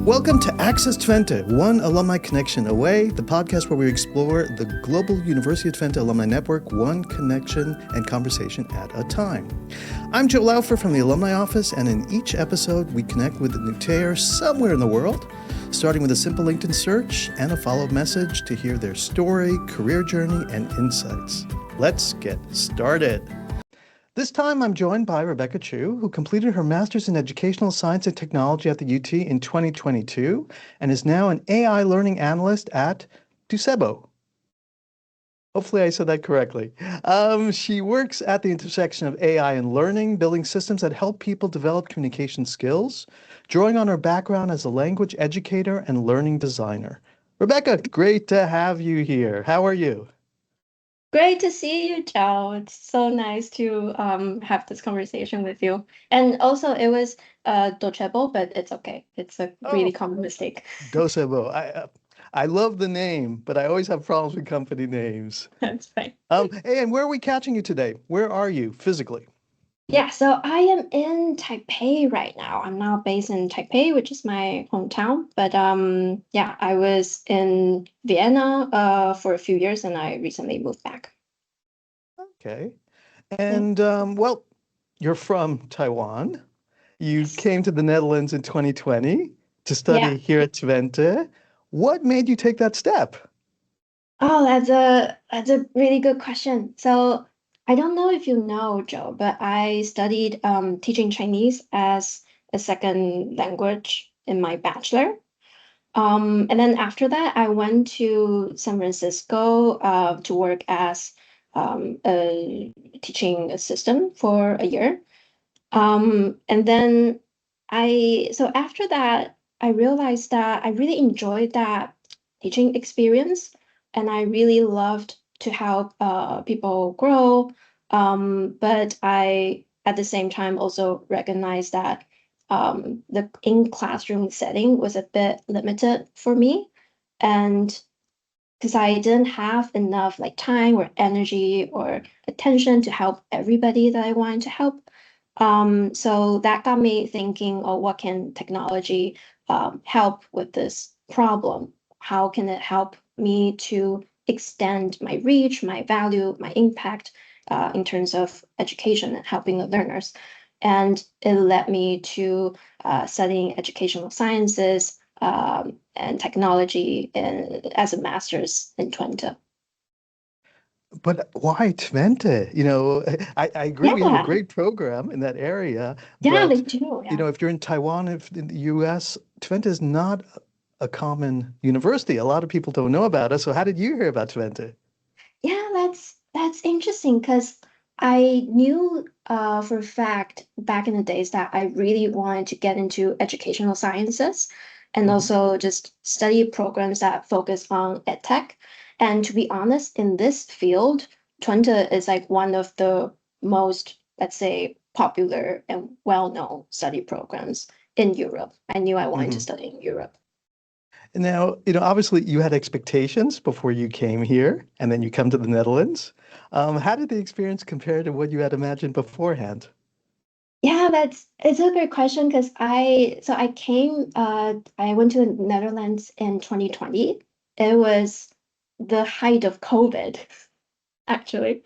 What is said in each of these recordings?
Welcome to Access Twente, one alumni connection away, the podcast where we explore the global University of Twente alumni network, one connection and conversation at a time. I'm Joe Laufer from the Alumni Office, and in each episode, we connect with a Nutayer somewhere in the world, starting with a simple LinkedIn search and a follow-up message to hear their story, career journey, and insights. Let's get started. This time, I'm joined by Rebecca Chu, who completed her Master's in Educational Science and Technology at the UT in 2022 and is now an AI learning analyst at Docebo. Hopefully I said that correctly. She works at the intersection of AI and learning, building systems that help people develop communication skills, drawing on her background as a language educator and learning designer. Rebecca, great to have you here. How are you? Great to see you, Joe. It's so nice to have this conversation with you. And also, it was Docebo, but it's okay. It's a really Oh, common mistake. Docebo. I love the name, but I always have problems with company names. That's fine. Hey, and where are we catching you today? Where are you physically? Yeah, so I am in Taipei right now. I'm now based in Taipei, which is my hometown. But yeah, I was in Vienna for a few years, and I recently moved back. Okay. Yeah. And well, you're from Taiwan. You Yes. came to the Netherlands in 2020 to Yeah. study here at Twente. What made you take that step? Oh, that's a really good question. So I don't know if you know, Joe, but I studied teaching Chinese as a second language in my bachelor. And then after that, I went to San Francisco to work as a teaching assistant for a year. And then so after that, I realized that I really enjoyed that teaching experience, and I really loved to help people grow. But I, at the same time, also recognized that the in classroom setting was a bit limited for me, and because I didn't have enough like time or energy or attention to help everybody that I wanted to help. So that got me thinking, oh, what can technology help with this problem? How can it help me to extend my reach, my value, my impact in terms of education and helping the learners? And it led me to studying educational sciences and technology as a master's in Twente. But why Twente? I agree we have a Yeah, great program in that area, yeah, they but do. Yeah. if you're in Taiwan, if in the US, Twente is not a common university. A lot of people don't know about it. So how did you hear about Twente? Yeah, that's interesting because I knew for a fact back in the days that I really wanted to get into educational sciences and Hmm. also just study programs that focus on edtech. And to be honest, in this field, Twente is like one of the most, let's say, popular and well-known study programs in Europe. I knew I wanted to Hmm. study in Europe. Now, obviously you had expectations before you came here, and then you come to the Netherlands. How did the experience compare to what you had imagined beforehand? Yeah, it's a great question because I went to the Netherlands in 2020. It was the height of COVID, actually.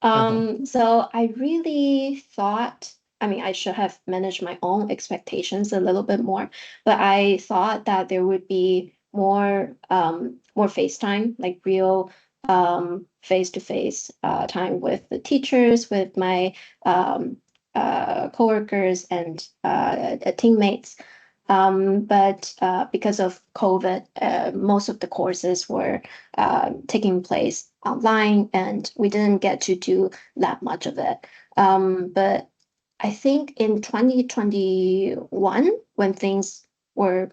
Uh-huh. So I really thought, I mean, I should have managed my own expectations a little bit more, but I thought that there would be more FaceTime, like real face-to-face time with the teachers, with my coworkers and teammates. But because of COVID, most of the courses were taking place online, and we didn't get to do that much of it. But I think in 2021, when things were,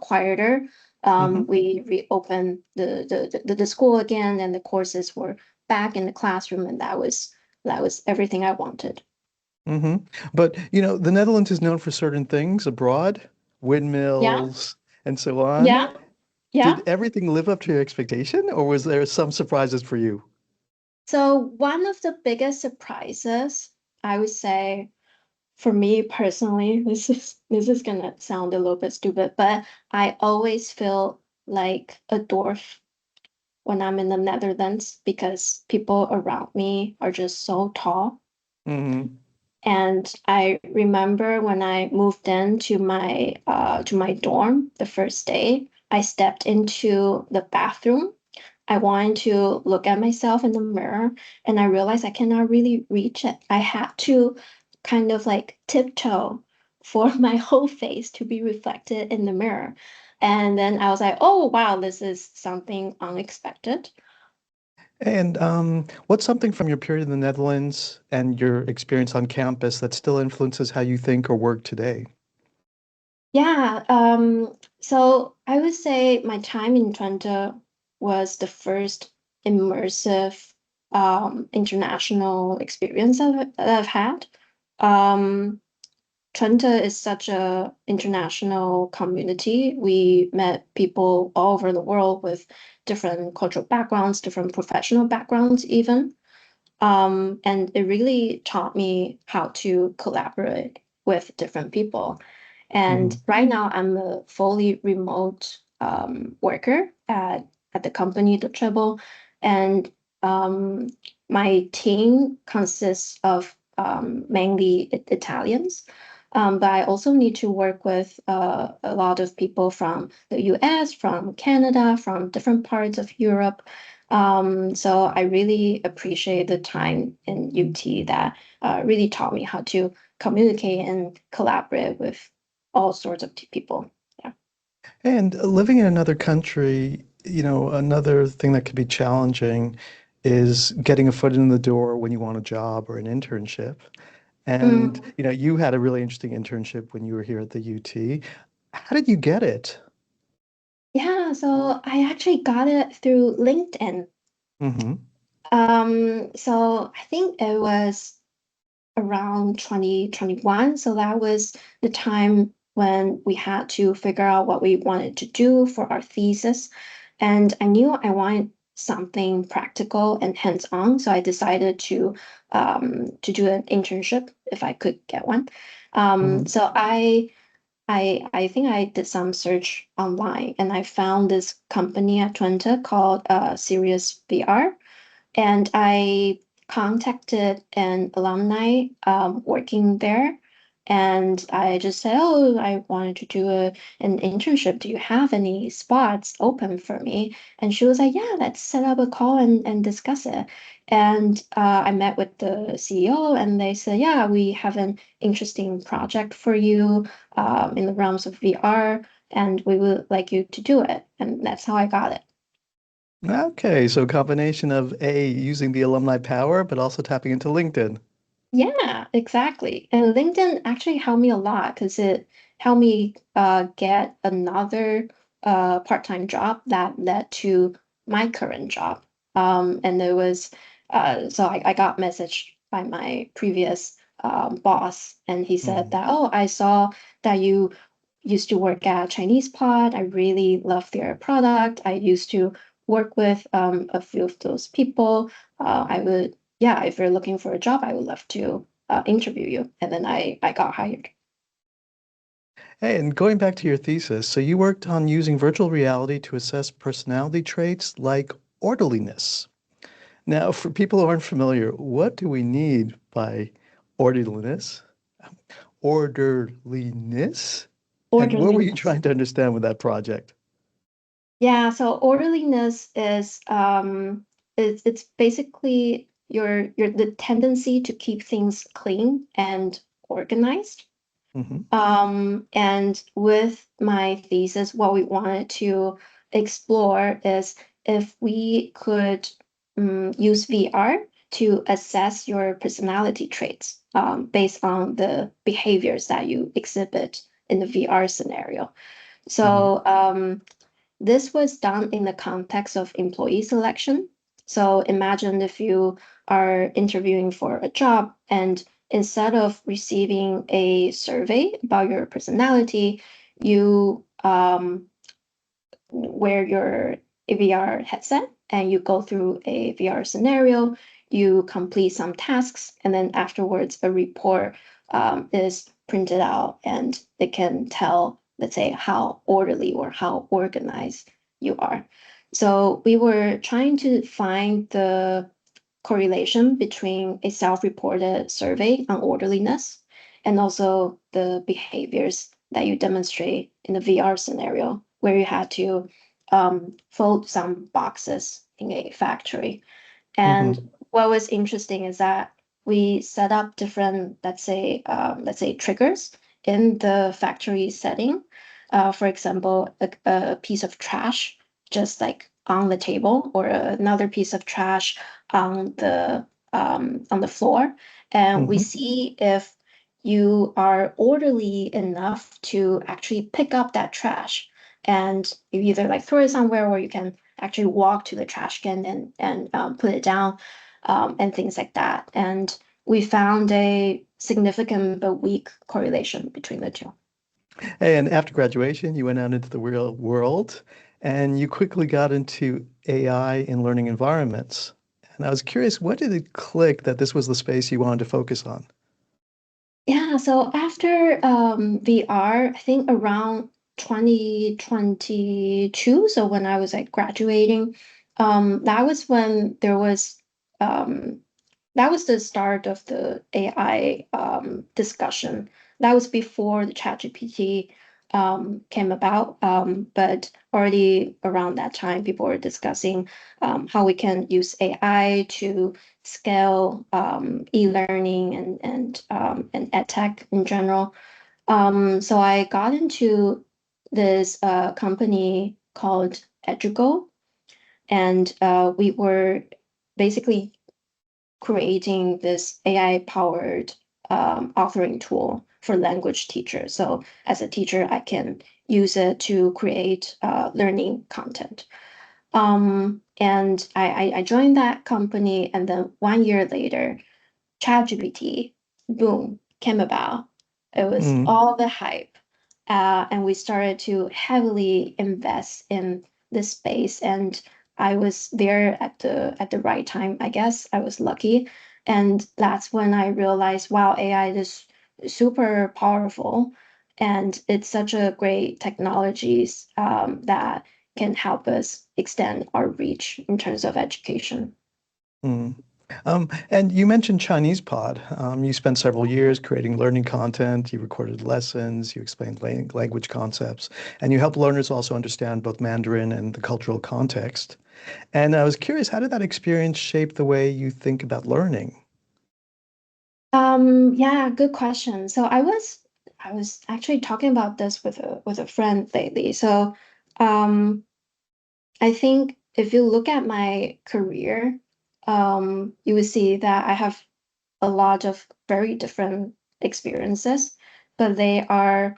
quieter, Hmm. we reopened the school again, and the courses were back in the classroom, and that was everything I wanted. Hmm. But, the Netherlands is known for certain things abroad, Yeah, windmills, and so on. yeah, yeah. Did everything live up to your expectation, or was there some surprises for you? So one of the biggest surprises, I would say, for me personally, this is gonna sound a little bit stupid, but I always feel like a dwarf when I'm in the Netherlands because people around me are just so tall. Hmm. And I remember when I moved to my dorm the first day, I stepped into the bathroom. I wanted to look at myself in the mirror and I realized I cannot really reach it. I had to kind of like tiptoe for my whole face to be reflected in the mirror. And then I was like, oh wow, this is something unexpected. And what's something from your period in the Netherlands and your experience on campus that still influences how you think or work today? Yeah, so I would say my time in Twente was the first immersive international experience that I've had. Um, Twente is such a international community. We met people all over the world with different cultural backgrounds, different professional backgrounds even. And it really taught me how to collaborate with different people. And Hmm. right now, I'm a fully remote worker at the company, the Treble, and um, my team consists of mainly Italians. But I also need to work with a lot of people from the US, from Canada, from different parts of Europe. So I really appreciate the time in UT that really taught me how to communicate and collaborate with all sorts of people. Yeah. And living in another country, another thing that could be challenging is getting a foot in the door when you want a job or an internship. And, Mm, you had a really interesting internship when you were here at the UT. How did you get it? yeah, so I actually got it through LinkedIn. Hmm. So I think it was around 2021. So that was the time when we had to figure out what we wanted to do for our thesis. And I knew I wanted something practical and hands-on. So I decided to do an internship if I could get one. Hmm. So I think I did some search online and I found this company at Twente called Serious VR. And I contacted an alumni working there. And I just said, oh, I wanted to do an internship. Do you have any spots open for me? And she was like, yeah, let's set up a call and discuss it. And I met with the CEO and they said, yeah, we have an interesting project for you in the realms of VR and we would like you to do it. And that's how I got it. Okay, so a combination of A, using the alumni power, but also tapping into LinkedIn. Yeah, exactly. And LinkedIn actually helped me a lot because it helped me get another part-time job that led to my current job. And it was so I got messaged by my previous boss, and he said Hmm. that, oh, I saw that you used to work at Chinese Pod. I really love their product. I used to work with a few of those people. I would yeah, if you're looking for a job, I would love to interview you. And then I got hired. Hey, and going back to your thesis, so you worked on using virtual reality to assess personality traits like orderliness. Now, for people who aren't familiar, what do we need by orderliness? Orderliness? And what were you Orderliness. trying to understand with that project? Yeah, so orderliness is it's basically your the tendency to keep things clean and organized. Hmm. And with my thesis, what we wanted to explore is if we could use VR to assess your personality traits based on the behaviors that you exhibit in the VR scenario. Hmm. So this was done in the context of employee selection. So imagine if you are interviewing for a job and instead of receiving a survey about your personality, you wear your VR headset and you go through a VR scenario, you complete some tasks, and then afterwards a report is printed out, and it can tell, let's say, how orderly or how organized you are. So we were trying to find the correlation between a self-reported survey on orderliness and also the behaviors that you demonstrate in a VR scenario where you had to fold some boxes in a factory. And what was interesting is that we set up different, let's say triggers in the factory setting. For example, a piece of trash just like on the table, or another piece of trash on the floor, and we see if you are orderly enough to actually pick up that trash, and you either like throw it somewhere, or you can actually walk to the trash can and put it down, and things like that. And we found a significant but weak correlation between the two. And after graduation, you went out into the real world and you quickly got into AI in learning environments. And I was curious, what did it click that this was the space you wanted to focus on? Yeah, so after VR, I think around 2022, so when I was like graduating, that was when there was that was the start of the AI discussion. That was before the ChatGPT came about, but already around that time, people were discussing how we can use AI to scale e-learning and edtech in general. So I got into this company called Edugo, and we were basically creating this AI-powered authoring tool for language teachers. So as a teacher, I can use it to create learning content. And I joined that company, and then 1 year later, ChatGPT, boom, came about. It was Mm. all the hype. And we started to heavily invest in this space. And I was there at the right time, I guess. I was lucky. And that's when I realized, wow, AI is super powerful. And it's such a great technologies that can help us extend our reach in terms of education. Mm. And you mentioned Chinese Pod. You spent several years creating learning content. You recorded lessons. You explained language concepts, and you helped learners also understand both Mandarin and the cultural context. And I was curious, how did that experience shape the way you think about learning? Yeah, good question. So I was actually talking about this with a friend lately. So, um, I think if you look at my career, you will see that I have a lot of very different experiences, but they are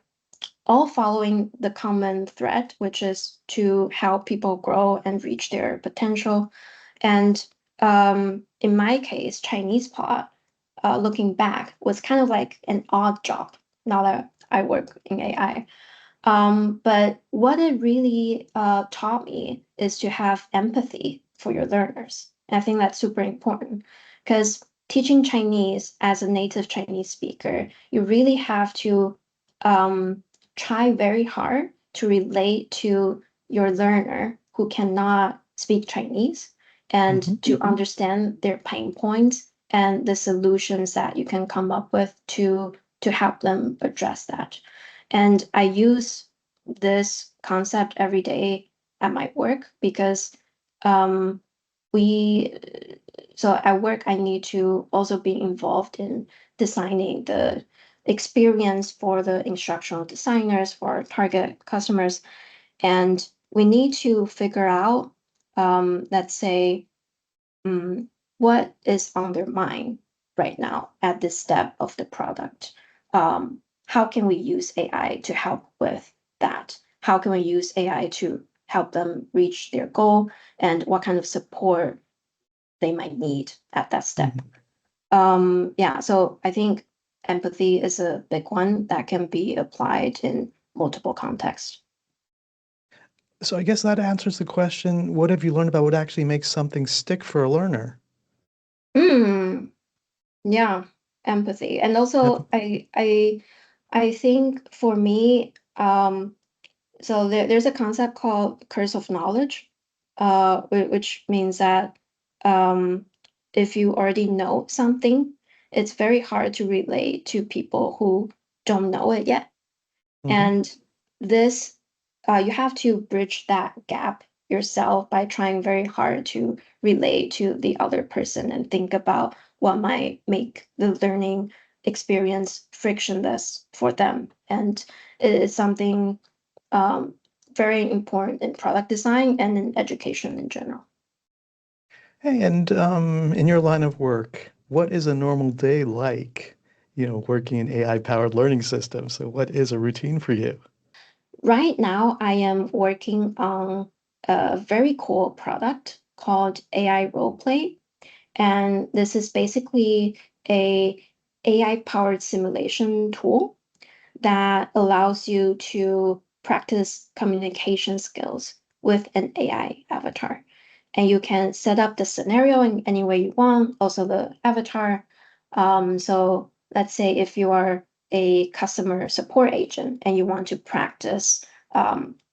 all following the common thread, which is to help people grow and reach their potential. And in my case, Chinese pot, looking back, was kind of like an odd job now that I work in AI. But what it really taught me is to have empathy for your learners. And I think that's super important because teaching Chinese as a native Chinese speaker, you really have to um, try very hard to relate to your learner who cannot speak Chinese, and to understand their pain points and the solutions that you can come up with to help them address that. And I use this concept every day at my work because um, we, so at work, I need to also be involved in designing the experience for the instructional designers, for our target customers. And we need to figure out, let's say, mm, what is on their mind right now at this step of the product. How can we use AI to help with that? How can we use AI to help them reach their goal, and what kind of support they might need at that step? Mhm. Yeah, so I think empathy is a big one that can be applied in multiple contexts. So I guess that answers the question, what have you learned about what actually makes something stick for a learner? Mm, yeah. empathy. And also I think for me, so there's a concept called curse of knowledge, which means that if you already know something, it's very hard to relate to people who don't know it yet. Hmm. And this, you have to bridge that gap yourself by trying very hard to relate to the other person and think about what might make the learning experience frictionless for them. And it is something um, very important in product design and in education in general. Hey, and in your line of work, what is a normal day like, working in AI-powered learning systems? So what is a routine for you? Right now, I am working on a very cool product called AI Roleplay. And this is basically a AI-powered simulation tool that allows you to practice communication skills with an AI avatar. And you can set up the scenario in any way you want, also the avatar. So let's say if you are a customer support agent and you want to practice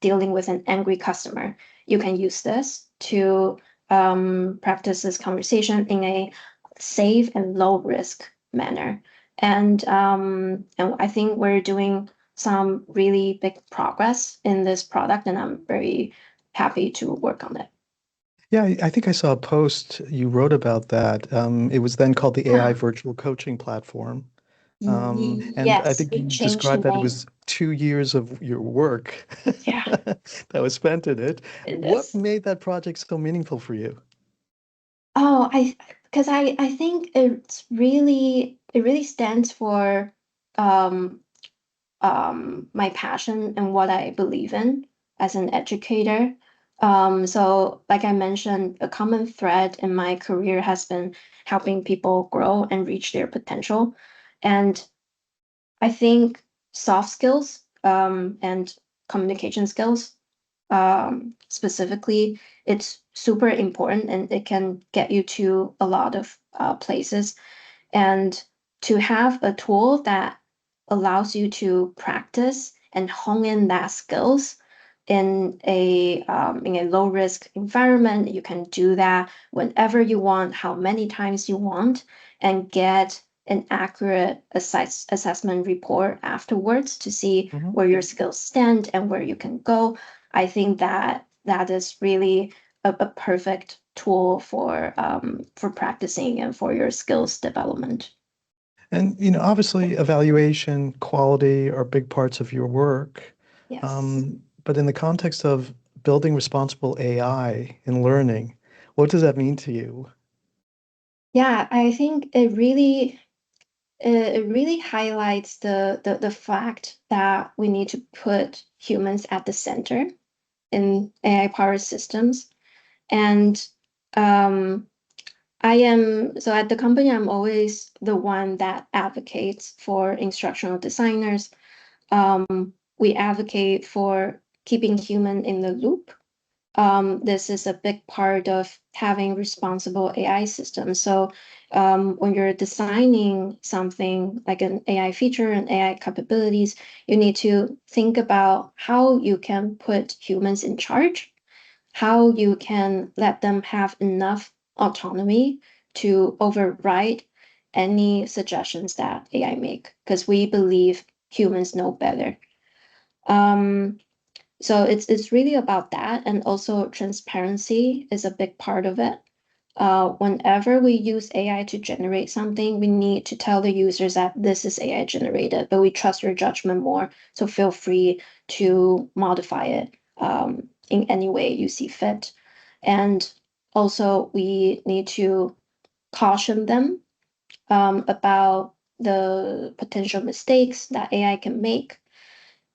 dealing with an angry customer, you can use this to practice this conversation in a safe and low risk manner. And I think we're doing some really big progress in this product, and I'm very happy to work on it. Yeah, I think I saw a post you wrote about that. It was then called the AI Yeah. virtual coaching platform. And I Yes, think we you changed the described that it name. was 2 years of your work Yeah, that was spent in it. it What is. made that project so meaningful for you? Oh, because I think it really stands for um my passion and what I believe in as an educator. So like I mentioned, a common thread in my career has been helping people grow and reach their potential. And I think soft skills and communication skills specifically, it's super important and it can get you to a lot of places. And to have a tool that allows you to practice and hone in that skills in a low risk environment, you can do that whenever you want, how many times you want, and get an accurate assessment report afterwards to see Hmm. where your skills stand and where you can go. I think that is really a perfect tool for practicing and for your skills development. And, obviously evaluation, quality are big parts of your work. Yes. But in the context of building responsible AI in learning, what does that mean to you? Yeah, I think it really highlights the fact that we need to put humans at the center in AI powered systems. And um, I am so at the company, I'm always the one that advocates for instructional designers. We advocate for keeping human in the loop. This is a big part of having responsible AI systems. So when you're designing something like an AI feature and AI capabilities, you need to think about how you can put humans in charge, how you can let them have enough autonomy to override any suggestions that AI make, because we believe humans know better. Um, so it's really about that, and also transparency is a big part of it. Whenever we use AI to generate something, we need to tell the users that this is AI generated, but we trust your judgment more. So feel free to modify it in any way you see fit. And also, we need to caution them about the potential mistakes that AI can make.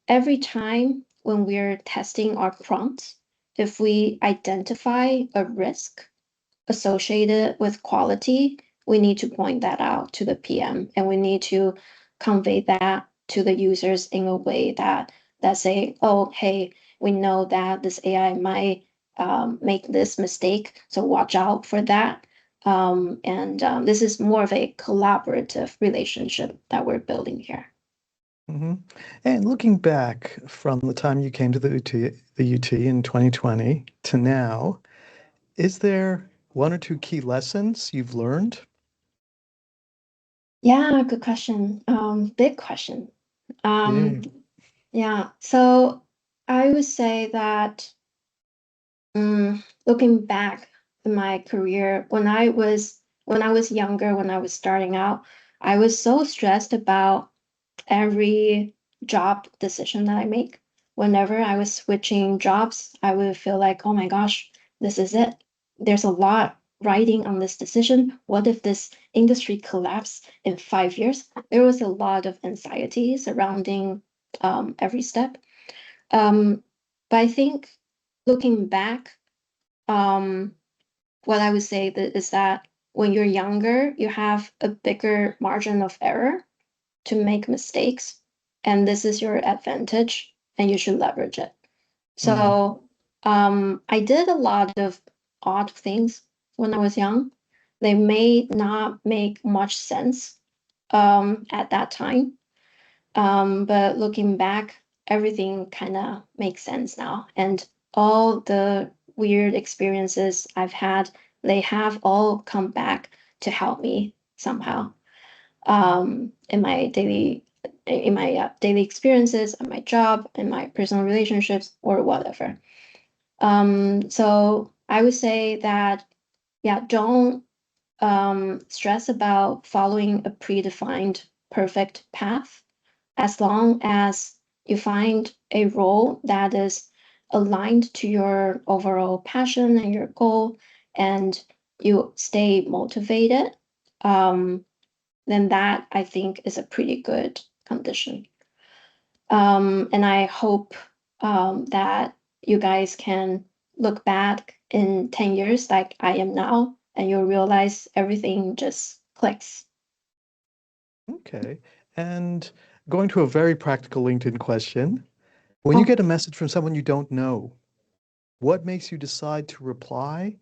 Every time when we're testing our prompts, if we identify a risk associated with quality, we need to point that out to the PM and we need to convey that to the users in a way that say, oh, hey, we know that this AI might make this mistake, so watch out for that. And this is more of a collaborative relationship that we're building here. Hmm. And looking back from the time you came to the UT in 2020 to now, is there one or two key lessons you've learned? Yeah, good question. Big question. Yeah. Yeah, so I would say that looking back in my career, when I was younger, when I was starting out, I was so stressed about every job decision that I make. Whenever I was switching jobs, I would feel like, oh my gosh, this is it. There's a lot riding on this decision. What if this industry collapse in 5 years? There was a lot of anxiety surrounding every step. Um, but I think looking back, um, what I would say is that when you're younger, you have a bigger margin of error to make mistakes, and this is your advantage, and you should leverage it. Mm. So, I did a lot of odd things when I was young. They may not make much sense at that time, but looking back, everything kind of makes sense now. And all the weird experiences I've had, they have all come back to help me somehow in my daily experiences, in my job, in my personal relationships, or whatever. So I would say that, yeah, don't stress about following a predefined perfect path as long as you find a role that is aligned to your overall passion and your goal, and you stay motivated, then that I think is a pretty good condition. And I hope that you guys can look back in 10 years like I am now, and you'll realize everything just clicks. Okay. And going to a very practical LinkedIn question, when you Oh, get a message from someone you don't know, what makes you decide to reply?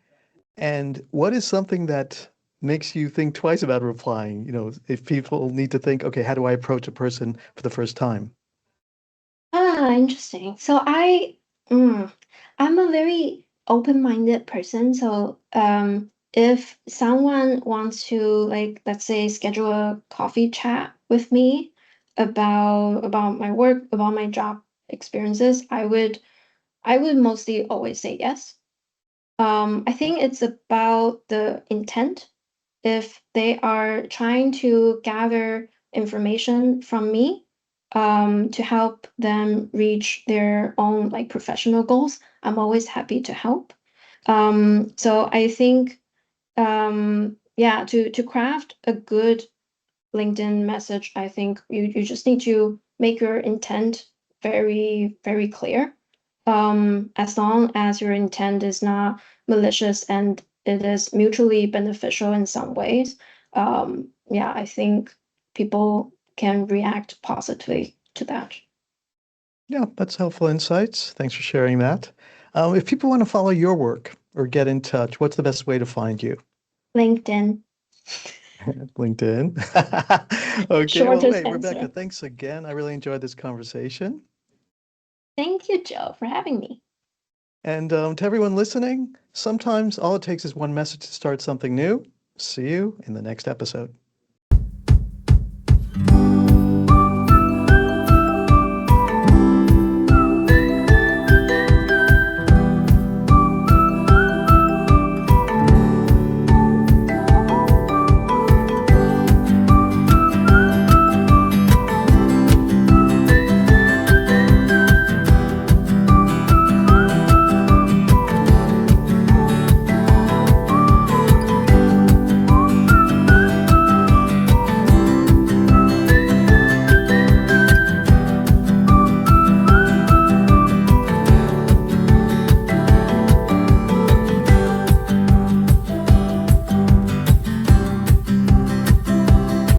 And what is something that makes you think twice about replying? If people need to think, okay, how do I approach a person for the first time? interesting. So I'm a very open-minded person. So if someone wants to, like, let's say, schedule a coffee chat with me about my work, about my job experiences, I would mostly always say yes. I think it's about the intent. If they are trying to gather information from me, to help them reach their own like professional goals, I'm always happy to help. So I think, yeah, to craft a good LinkedIn message, I think you just need to make your intent very, very clear. As long as your intent is not malicious and it is mutually beneficial in some ways, yeah, I think people can react positively to that. Yeah, that's helpful insights. Thanks for sharing that. If people want to follow your work or get in touch, what's the best way to find you? LinkedIn, LinkedIn. Okay, well, shortest hey, Rebecca, answer. thanks again. I really enjoyed this conversation. Thank you, Joe, for having me. And to everyone listening, sometimes all it takes is one message to start something new. See you in the next episode.